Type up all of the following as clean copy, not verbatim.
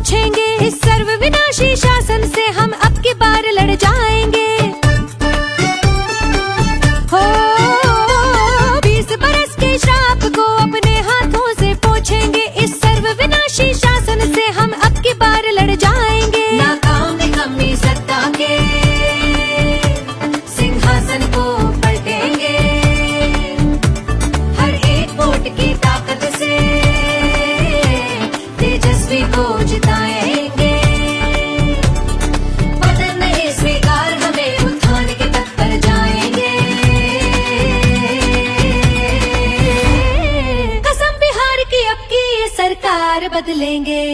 पूछेंगे, इस सर्वविनाशी शासन से हम अब की बार लड़ जाएंगे। हो 20 बरस के श्राप को अपने हाथों से पोंछेंगे, इस सर्वविनाशी शासन से हम अब की बार लड़ जाएंगे। नाकाम निकम्मी सत्ता के सिंहासन को पलटेंगे, हर एक वोट की ताकत से तेजस्वी को जिताएंगे। पतन नहीं स्वीकार, हमें उत्थान के पथ पर जाएंगे। कसम बिहार की अब की ये सरकार बदलेंगे,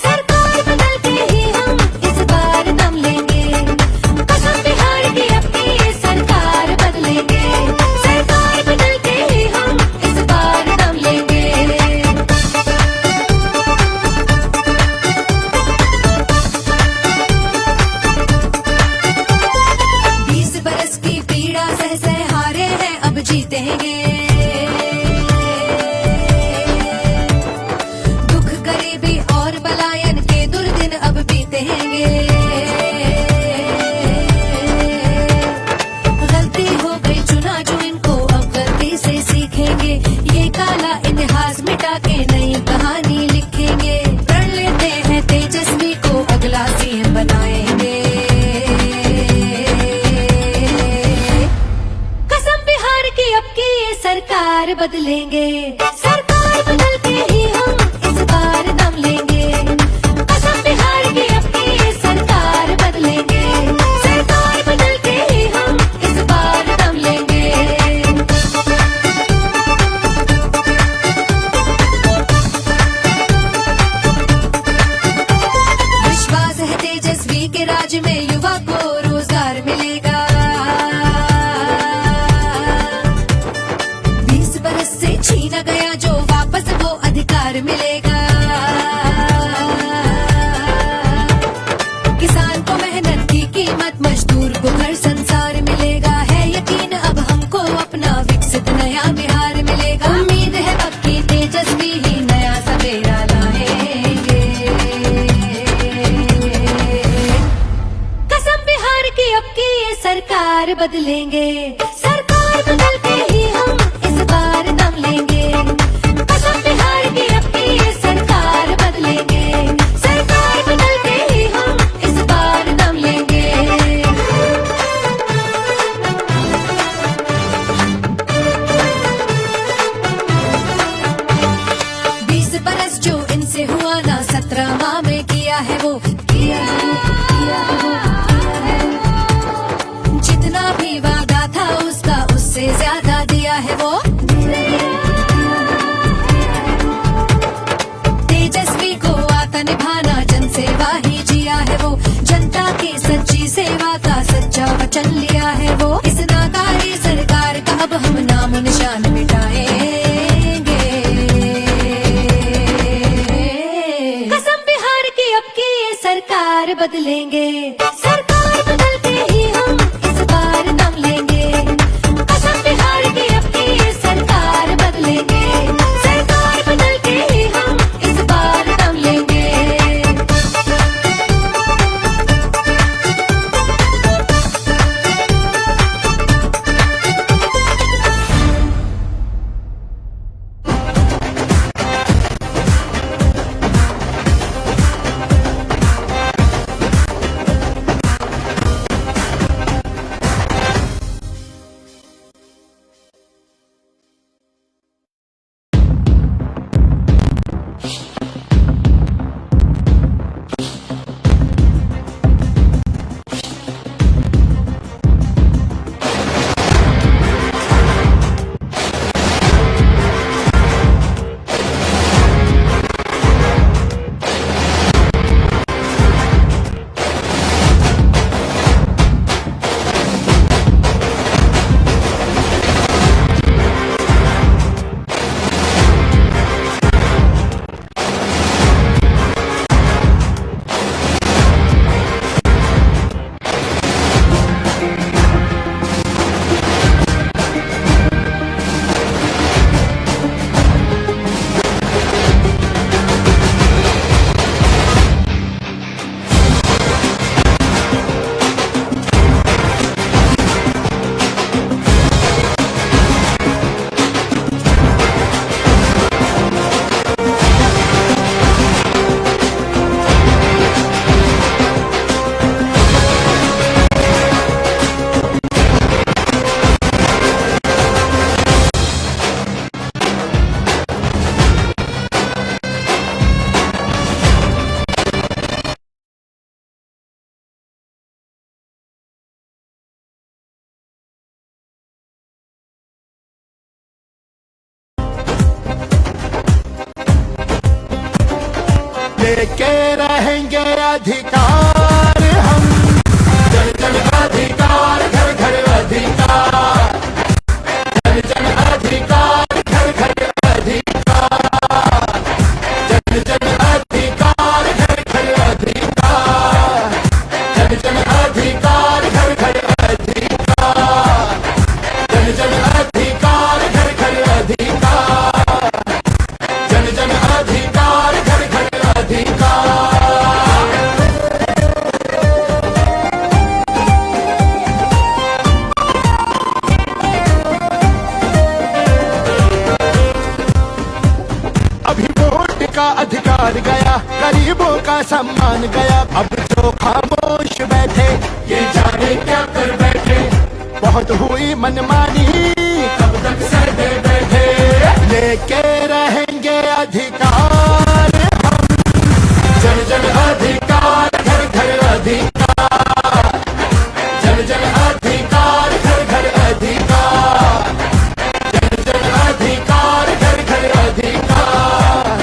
सरकार बदल के ही हम इस बार दम लेंगे। कसम बिहार की अब की ये सरकार बदलेंगे, सरकार बदल के ही हम इस बार दम लेंगे। 20 बरस की पीड़ा सह सह हारे हैं, अब जीतेंगे। दुख गरीबी और पलायन के दुर्दिन अब बीतेंगे। गलती हो गई चुना जो इनको, अब गलती से सीखेंगे। ये काला इतिहास मिटा के नई कहानी लिखेंगे। प्रण लेते हैं तेजस्वी को अगला सीएम बनाएंगे। कसम बिहार की अब की ये सरकार बदलेंगे, सरकार बदल के ही हम इस बार दम लेंगे। कसम बिहार की अब की ये सरकार बदलेंगे, सरकार बदल के ही हम इस बार दम लेंगे। विश्वास है तेजस्वी के राज में युवा को रोजगार मिलेगा। 20 बरस से छीना गया जो वापस वो अधिकार मिलेगा। किसान को मेहनत की कीमत, मजदूर को घर संसार मिलेगा। है यकीन अब हमको अपना विकसित नया बिहार मिलेगा। उम्मीद है पक्की तेजस्वी ही नया सवेरा लाएंगे। कसम बिहार की अब की ये सरकार बदलेंगे, सरकार बदल के ही हम इस बार दम लेंगे। कसम बिहार की अब की ये सरकार बदलेंगे, सरकार बदल के ही हम इस बार दम लेंगे। 20 बरस जो इनसे हुआ ना 17 माह में किया है वो, किया है वो। जितना भी वादा था उसका उससे ज्यादा दिया है वो। तेजस्वी को आता निभाना, जन सेवा ही जिया है वो। जनता की सच्ची सेवा का सच्चा वचन लिया है वो। इस नाकारी सरकार का अब हम नाम निशान मिटाएंगे। कसम बिहार की अब की ये सरकार बदलेंगे, सरकार बदल के ही हम इस बार दम लेंगे। कसम बिहार की अब की ये सरकार बदलेंगे, सरकार बदल के ही हम इस बार दम लेंगे। लेके रहेंगे अधिकार हम। जन जन अधिकार, घर घर अधिकार, जन जन अधिकार, घर घर अधिकार, जन जन अधिकार, घर घर अधिकार, जन जन अधिकार, घर घर अधिकार, जन जन अधिकार, घर घर अधिकार, जन जन अधिकार, घर घर अधिकार। अभी वोट का अधिकार गया, गरीबों का सम्मान गया, अब जो खामोश बैठे ये जाने क्या कर बैठे। बहुत हुई मनमानी, कब तक सहते बैठे। लेके रहेंगे अधिकार हम। जन जन अधिकार, घर घर अधिकार, जन जन अधिकार, घर घर अधिकार, जन जन अधिकार, घर घर अधिकार,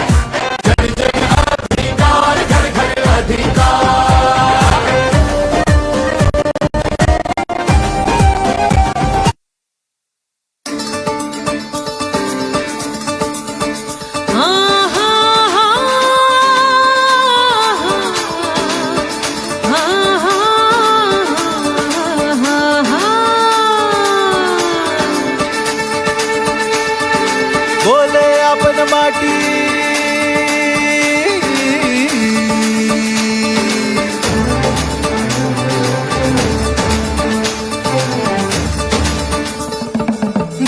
जन जन अधिकार, घर घर अधिकार। बोले अपन माटी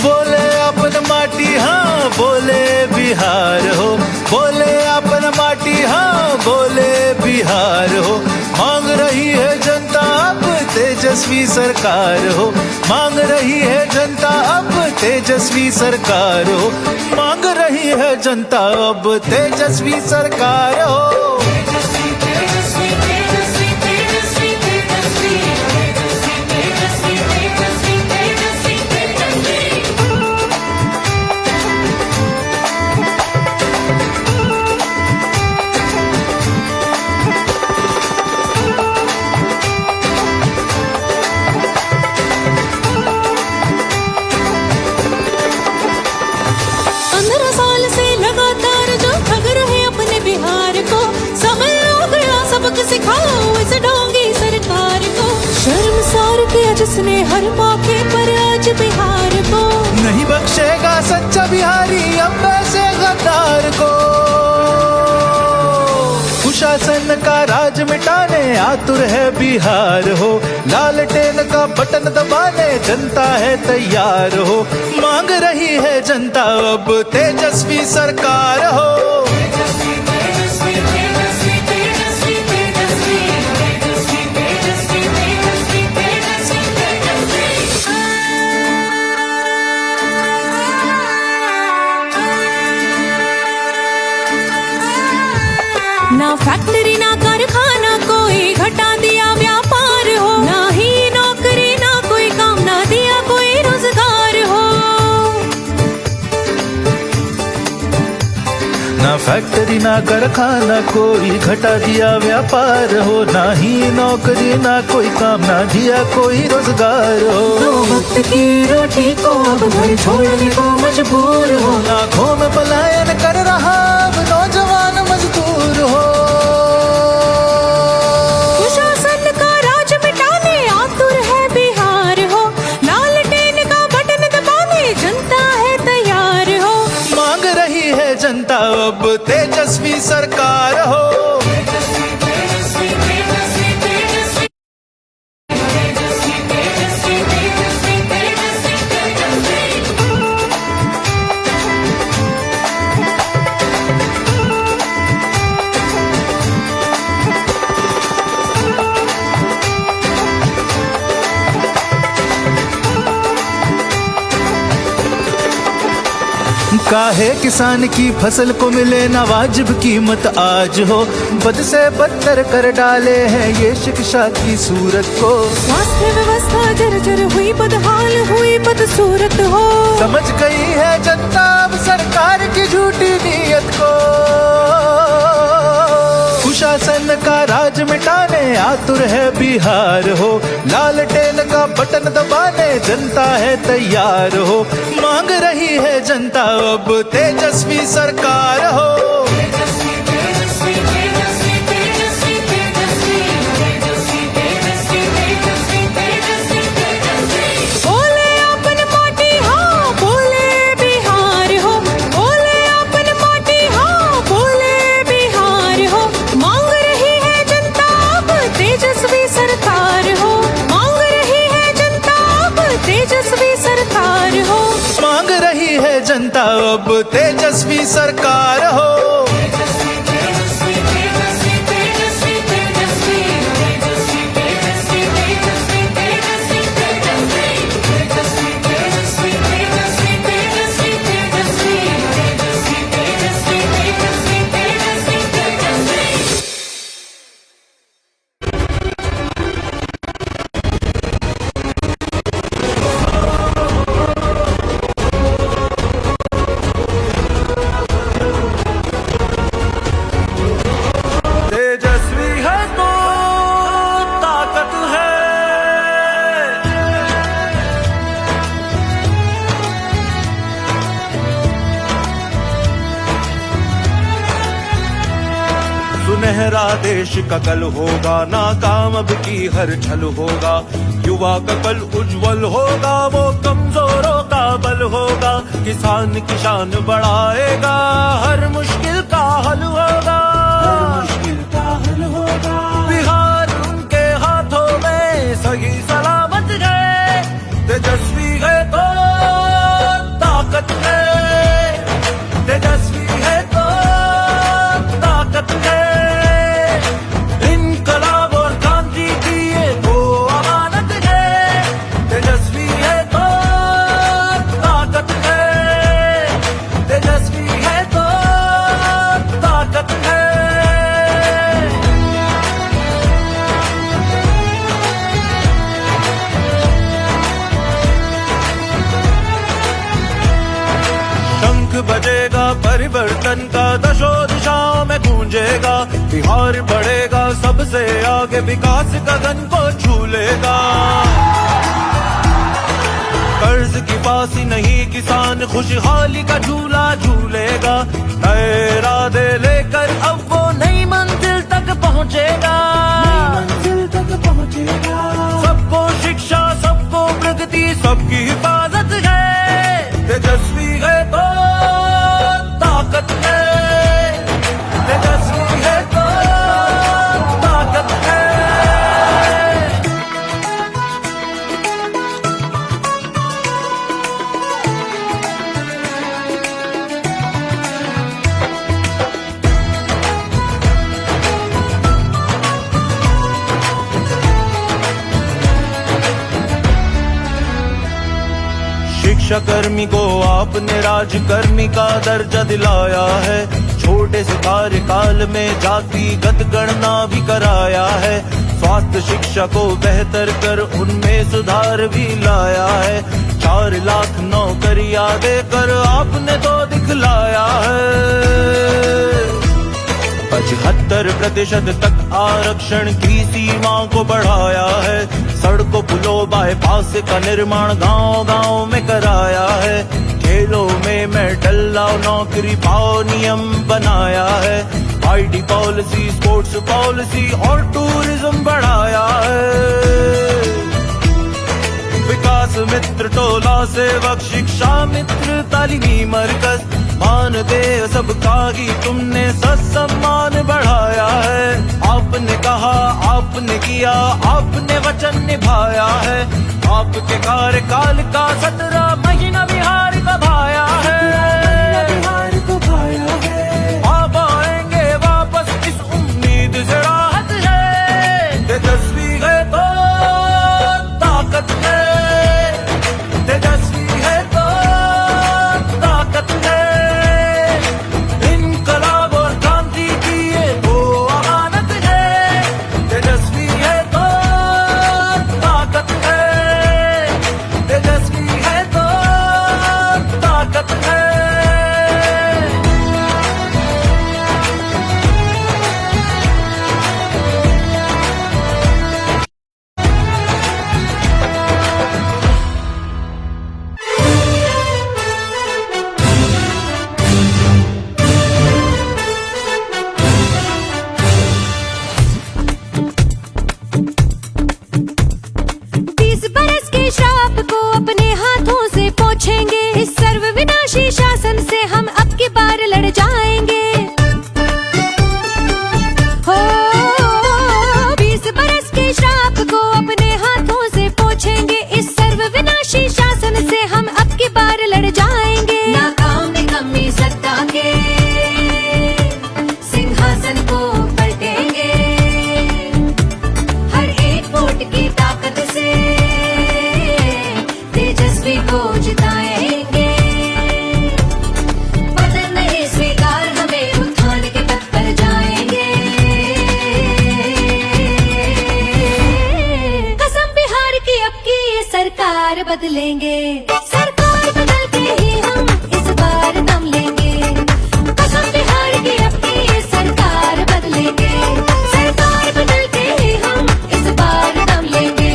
बोले अपन माटी, हाँ बोले बिहार हो। बोले अपन माटी, हाँ बोले बिहार हो। मांग रही है जनता अब तेजस्वी सरकार हो। मांग रही है जनता अब तेजस्वी सरकार हो। मांग रही है जनता अब तेजस्वी सरकार हो। सिखाओ इस ढोंगी सरकार को, शर्मसार किया जिसने हर मौके पर आज बिहार को। नहीं बख्शेगा सच्चा बिहारी अब वैसे गद्दार को। कुशासन का राज मिटाने आतुर है बिहार हो। लालटेन का बटन दबाने जनता है तैयार हो। मांग रही है जनता अब तेजस्वी सरकार हो। ना फैक्ट्री ना कारखाना कोई घटा दिया व्यापार हो, ना ही नौकरी ना कोई काम, ना दिया कोई रोजगार हो। ना फैक्ट्री ना कारखाना कोई घटा दिया व्यापार हो। ना ही नौकरी ना कोई काम, ना दिया कोई रोजगार हो। दो वक्त की रोटी को अब घर छोड़ने को मजबूर हो। लाखों में पलायन कर रहा अब नौजवान मजदूर हो। कुशासन का राज मिटाने आतुर है बिहार हो। लालटेन का बटन दबाने जनता है तैयार हो। मांग रही है जनता अब तेजस्वी सरकार हो। काहे किसान की फसल को मिले ना वाजिब कीमत आज हो। बद से बदतर कर डाले हैं ये शिक्षा की सूरत को। स्वास्थ्य व्यवस्था जर्जर हुई, बदहाल हुई बदसूरत हो। समझ गई है जनता अब सरकार की झूठी नीयत को। दुशासन का राज मिटाने आतुर है बिहार हो। लालटेन का बटन दबाने जनता है तैयार हो। मांग रही है जनता अब तेजस्वी सरकार हो। जनता अब तेजस्वी सरकार हो। सुनहरा देश का कल होगा, नाकाम अब की हर छल होगा। युवा का कल उज्जवल होगा, वो कमजोरों का बल होगा। किसान की शान बढ़ाएगा, हर मुश्किल का हल होगा। बिहार उनके हाथों में सही सलामत है। तेजस्वी है तो ताकत है, तेजस्वी है तो ताकत है। बजेगा परिवर्तन का, दशों दिशाओं में गूंजेगा। बिहार बढ़ेगा सबसे आगे, विकास गगन को छू लेगा। कर्ज की पासी नहीं किसान, खुशहाली का झूला झूलेगा। नए इरादे लेकर अब वो नई मंजिल तक पहुंचेगा। सबको शिक्षा, सबको प्रगति, सबकी हिफाजत है। तेजस्वी है तो ताकत है, तेजस्वी है तो ताकत है। शिक्षा कर्मी को आपने राजकर्मी का दर्जा दिलाया है। छोटे से कार्यकाल में जातिगत गणना भी कराया है। स्वास्थ्य शिक्षा को बेहतर कर उनमें सुधार भी लाया है। 4 लाख नौकरियां देकर आपने तो दिखलाया है। 75% तक आरक्षण की सीमा को बढ़ाया है। सड़कों पुलों बाईपास का निर्माण गांव-गांव में कराया है। खेलों में मेडल लाओ, नौकरी पाओ नियम बनाया है। आईटी पॉलिसी, स्पोर्ट्स पॉलिसी और टूरिज्म बढ़ाया है। विकास मित्र टोला सेवक, शिक्षा मित्र तालीमी मरकज, मानदेय सबका ही तुमने सम्मान बढ़ाया है। आपने कहा, आपने किया, आपने वचन निभाया है। आपके कार्यकाल का 17 महीना बिहार का भाया है। आप आएंगे वापस, इस उम्मीद से राहत है। तेजस्वी है तो ताकत है, तेजस्वी है तो ताकत है। इनकलाब और क्रांति की ये वो अमानत है। तेजस्वी है तो ताकत है, तेजस्वी है तो ताकत है। बदलेंगे। सरकार बदल के ही हम इस बार दम लेंगे। कसम बिहार की अब की ये सरकार बदलेंगे। सरकार बदल के ही हम इस बार दम लेंगे।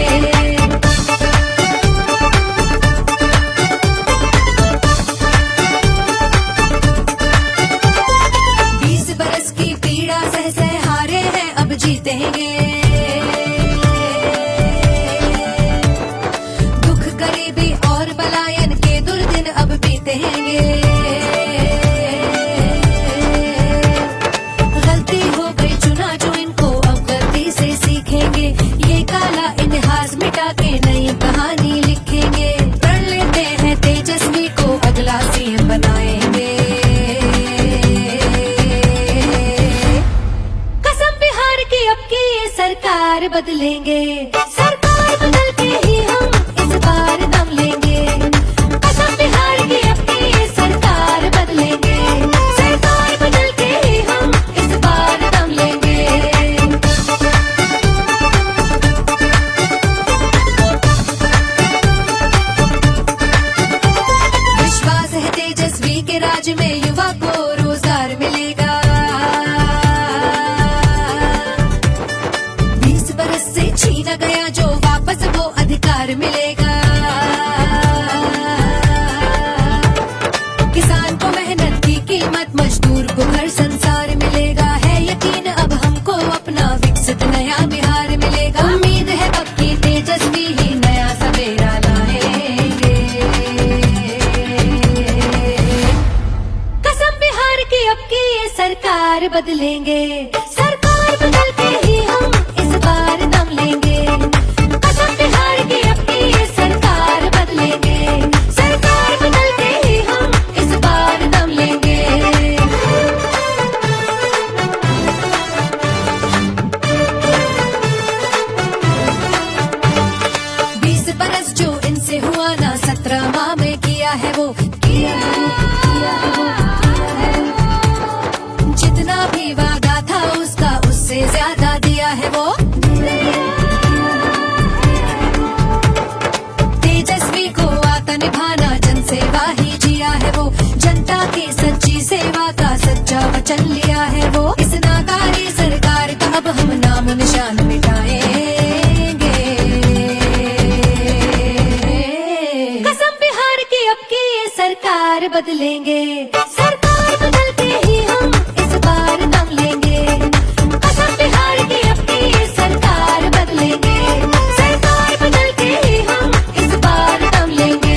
20 बरस की पीड़ा सह सह हारे हैं, अब जीतेंगे। दुख गरीबी और बलायन के दुर्दिन अब बीतेंगे। गलती हो गई चुना जो इनको, अब गलती से सीखेंगे। ये काला इतिहास मिटा के नई कहानी लिखेंगे। प्रण लेते हैं तेजस्वी को अगला सीएम बनाएंगे। कसम बिहार की अब की ये सरकार बदलेंगे। सरकार बदल के ही हम इस बार दम लेंगे। कसम बिहार की अब की ये सरकार बदलेंगे। सरकार बदल के ही हम इस बार दम लेंगे। विश्वास है तेजस्वी के राज में युवा को रोजगार मिलेगा। 20 बरस से छीना गया जो वापस वो अधिकार मिलेगा। किसान को मेहनत की कीमत, मजदूर को घर संसार मिलेगा। है यकीन अब हमको अपना विकसित नया बिहार मिलेगा। उम्मीद है अब की तेजस्वी ही नया सवेरा लाएंगे। कसम बिहार की अब की ये सरकार बदलेंगे। सरकार बदल के ही हम इस बार दम लेंगे। कसम बिहार की अब की ये सरकार बदलेंगे। सरकार बदल के ही हम इस बार दम लेंगे। 20 बरस जो इनसे हुआ ना, 17 माह में किया है वो, किया है वो, किया है वो। जितना भी वादा था उसका उससे ज्यादा दिया है वो। तेजस्वी को आता निभाना, जन सेवा ही जिया है वो। जनता की सच्ची सेवा का सच्चा वचन लिया है वो। इस नाकारी सरकार का अब हम नाम निशान मिटाएंगे। कसम बिहार की अब की ये सरकार बदलेंगे। सरकार बदल के ही हम इस बार दम लेंगे। कसम बिहार की अब की ये सरकार बदलेंगे। सरकार बदल के ही हम इस बार दम लेंगे।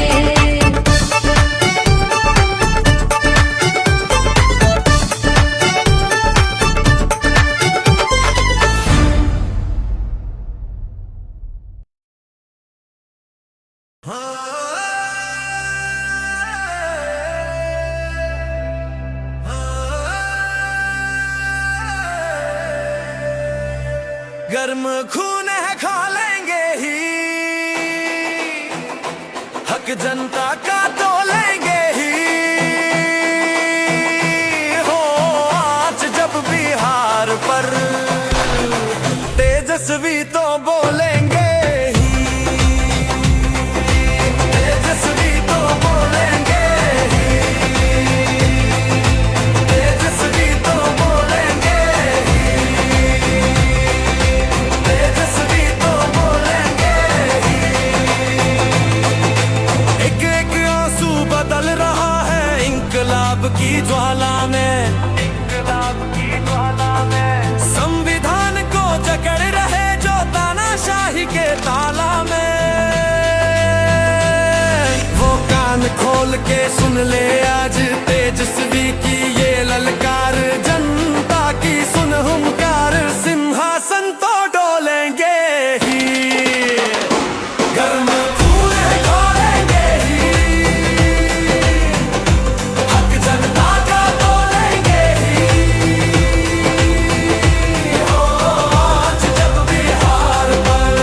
गर्म खून है खा लेंगे ही, हक जनता का तो लेंगे ही। हो आज जब बिहार पर तेजस्वी तो बोलेंगे ही। तेजस्वी तो बोलेंगे ही। तेजस्वी तो बोलेंगे ही। तेजस्वी तो बोलेंगे ही। एक एक आंसू बदल रहा है इंकलाब की ज्वाला में। इंकलाब की ज्वाला में संविधान को जकड़ रहे जो तानाशाही के ताला में। वो कान खोल के सुन ले आज तेजस्वी की ये ललकार। जनता की सुन हुंकार, सिंहासन तो डोलेंगे ही। गर्म खून खोलेंगे ही, हक जनता का तोलेंगे ही। हो आज जब बिहार पर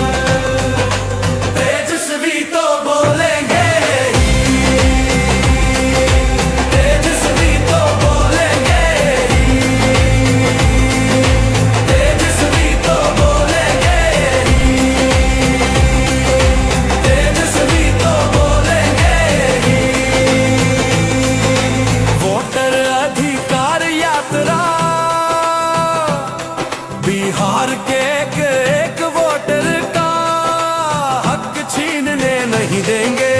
तेजस्वी तो बोलेंगे ही। तेजस्वी बिहार के एक वोटर का हक छीनने नहीं देंगे।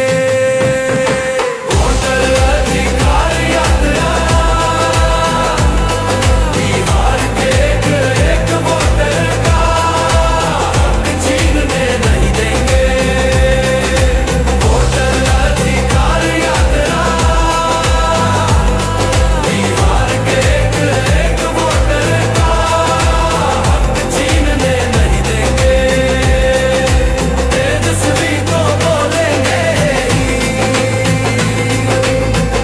वोटर अधिकार यात्रा बिहार के एक वोटर का हक छीनने नहीं देंगे। वोटर अधिकार यात्रा बिहार के एक वोटर का हक छीनने नहीं देंगे। तेजस्वी तो बोलेंगे ही,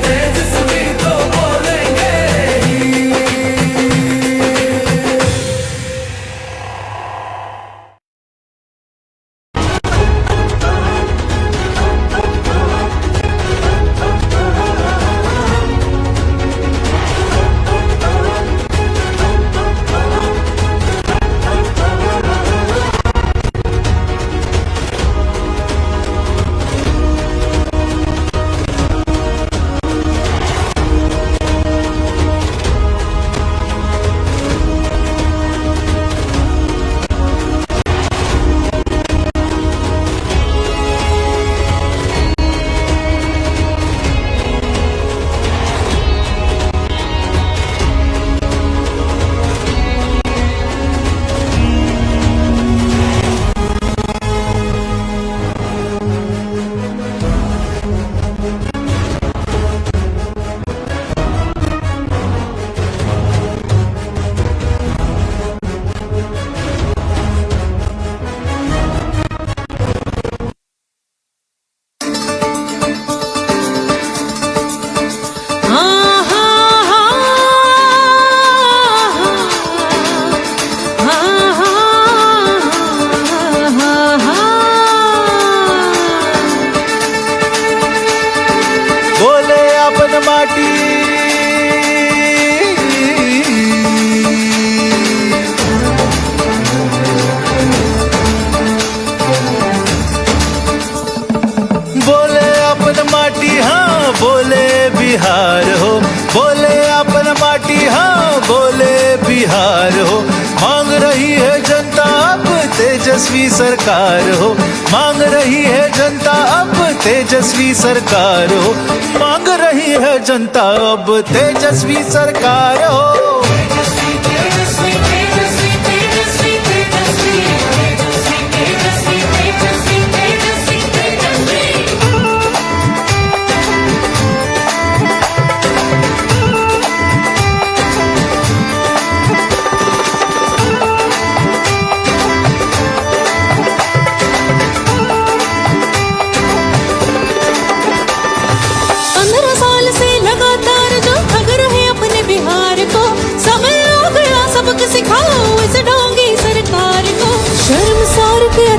तेजस्वी तो बोलेंगे ही। बोले अपन माटी बोले अपन माटी हाँ बोले बिहार हो। बोले अपन माटी हाँ बोले बिहार हो। मांग रही है जनता अब तेजस्वी सरकार हो। मांग रही है जनता अब तेजस्वी सरकार हो। मांग रही है जनता अब तेजस्वी सरकार हो।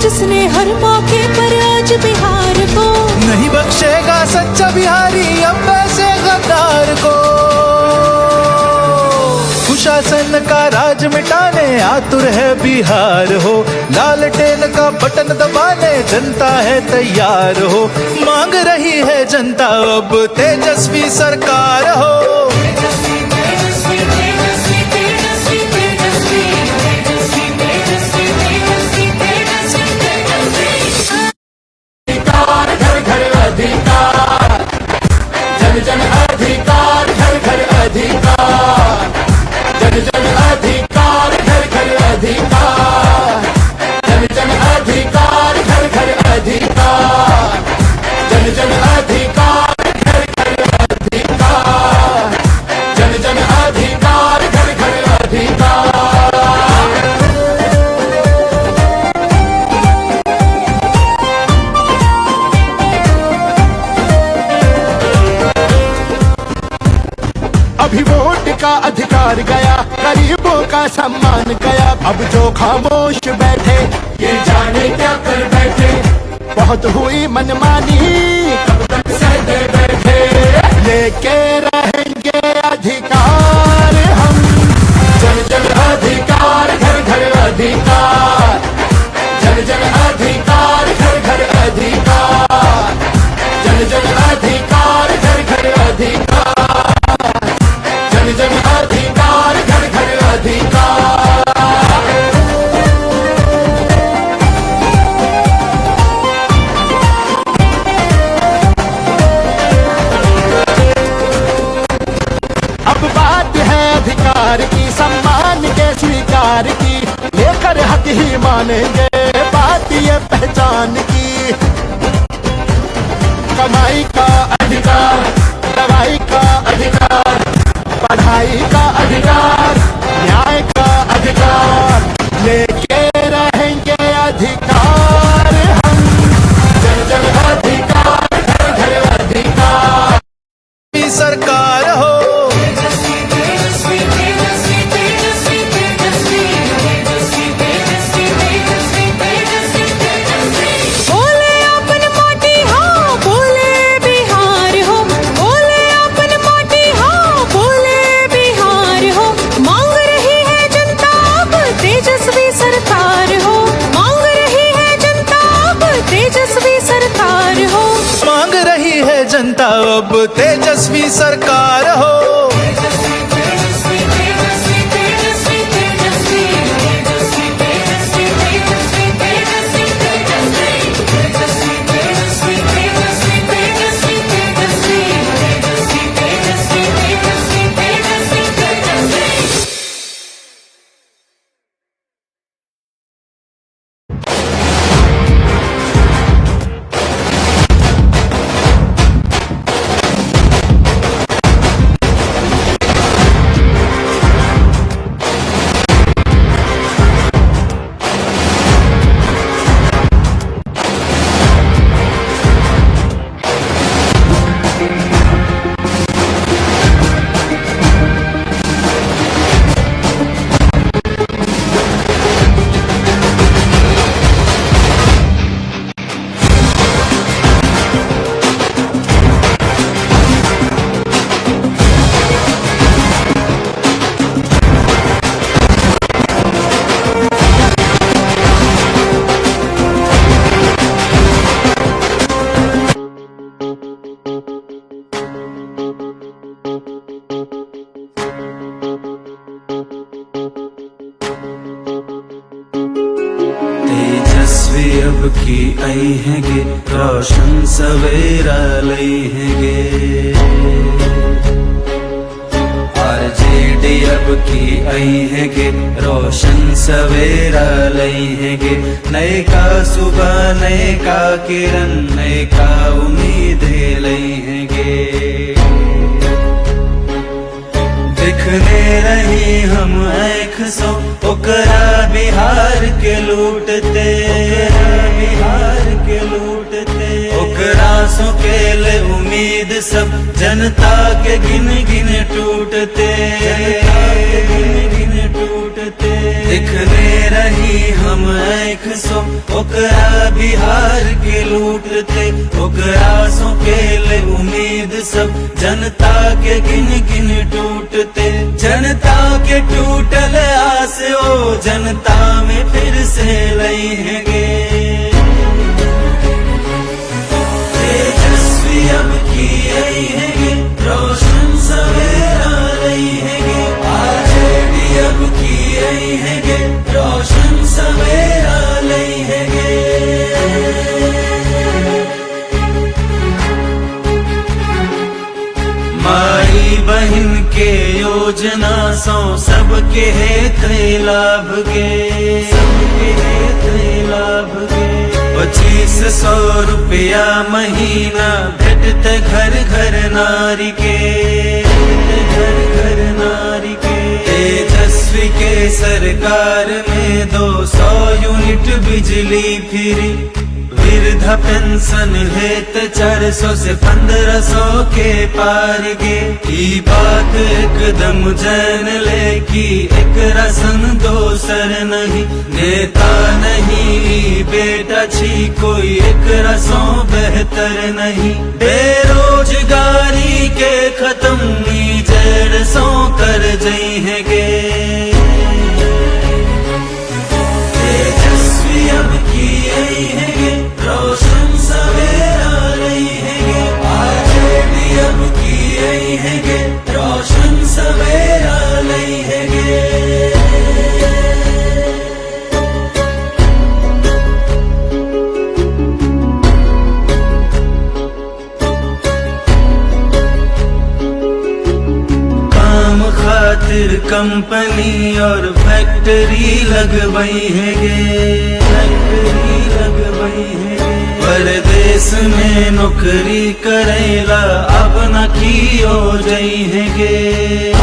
जिसने हर मौके पर आज बिहार को नहीं बख्शेगा सच्चा बिहारी अब वैसे गद्दार को। कुशासन का राज मिटाने आतुर है बिहार हो। लालटेन का बटन दबाने जनता है तैयार हो। मांग रही है जनता अब तेजस्वी सरकार हो। जन जन अधिकार घर घर अधिकार, जन जन अधिकार घर घर अधिकार, जन जन अधिकार घर घर अधिकार, जन जन अधिकार घर घर अधिकार, जन जन अधिकार घर घर अधिकार। अभी वोट का अधिकार गया, गरीबों का सम्मान गया। अब जो खामोश बैठे ये जाने क्या कर बैठे। बहुत हुई मनमानी कब तक सहते बैठे। लेके रहेंगे अधिकार हम, जन जन अधिकार घर घर अधिकार, जन जन अधिकार घर घर अधिकार, जन जन अधिकार घर घर अधिकार, जन जन अधिकार घर घर अधिकार। अधिकार की, लेकर हक ही मानेंगे बात ये पहचान की। कमाई का अधिकार, दवाई का अधिकार, पढ़ाई का अधिकार, न्याय का अधिकार, लेके रहेंगे अधिकार हम। जन जन अधिकार, घर घर अधिकार। सरकार हो, बोले अपन माटी हाँ बोले बिहार हो, बोले अपन माटी हाँ बोले बिहार हो। मांग रही है जनता अब तेजस्वी सरकार हो, मांग रही है जनता अब तेजस्वी सरकार हो। मांग रही है जनता अब तेजस्वी सरकार हो। तेजस्वी अब की आई हैगे, रोशन सवेरा लई हैगे। आरजेडी अब की आई हैगे, रोशन सवेरा लई हैगे। नए का सुबह, नए का किरण, नए का उम्मीद लई हैगे। दिखने रही हम एक सौ ओकरा बिहार के लूटते, बिहार के लूटते। ओकरा सो के ले उम्मीद सब जनता के गिन गिन टूटते, गिन गिन टूटते। दिखने रही हम एक सौ ओकरा बिहार के लूटते। ओकरा सो के ले उम्मीद सब जनता के गिन गिन टूटते। जनता के टूटल आस ओ जनता में फिर से लई हैगे। तेजस्वी अब की आई हैगे, रोशन सवेरा लई हैगे। आरजेडी अब की आई हैगे, रोशन सवेरा लई हैगे। माई बहन के योजना सौ सबके हेत लाभ गे, सबके हेत लाभ गे। 2500 रुपया महीना भेटते घर घर नारी के, घर घर नारी के। तेजस्वी के सरकार में 200 यूनिट बिजली फ्री। वृद्धा पेंशन हेत 400 से 1500 के पार गे। ई बात एकदम जान ले कि एक रसन दोसर नहीं। नेता नहीं बेटा छी कोई एक रसों बेहतर नहीं। बेरोजगारी के खत्म जड़ सो कर जई है गे। तेजस्वी अब की आई है गे, रोशन सवेरा लई हैगे। आरजेडी अब की आई हैगे, रोशन सवेरा लई हैगे। काम खातिर कंपनी और फैक्ट्री लगवाई है गे, फैक्ट्री लगवाई है गे। परदेश में नौकरी करेला अब न की हो जाई है गे।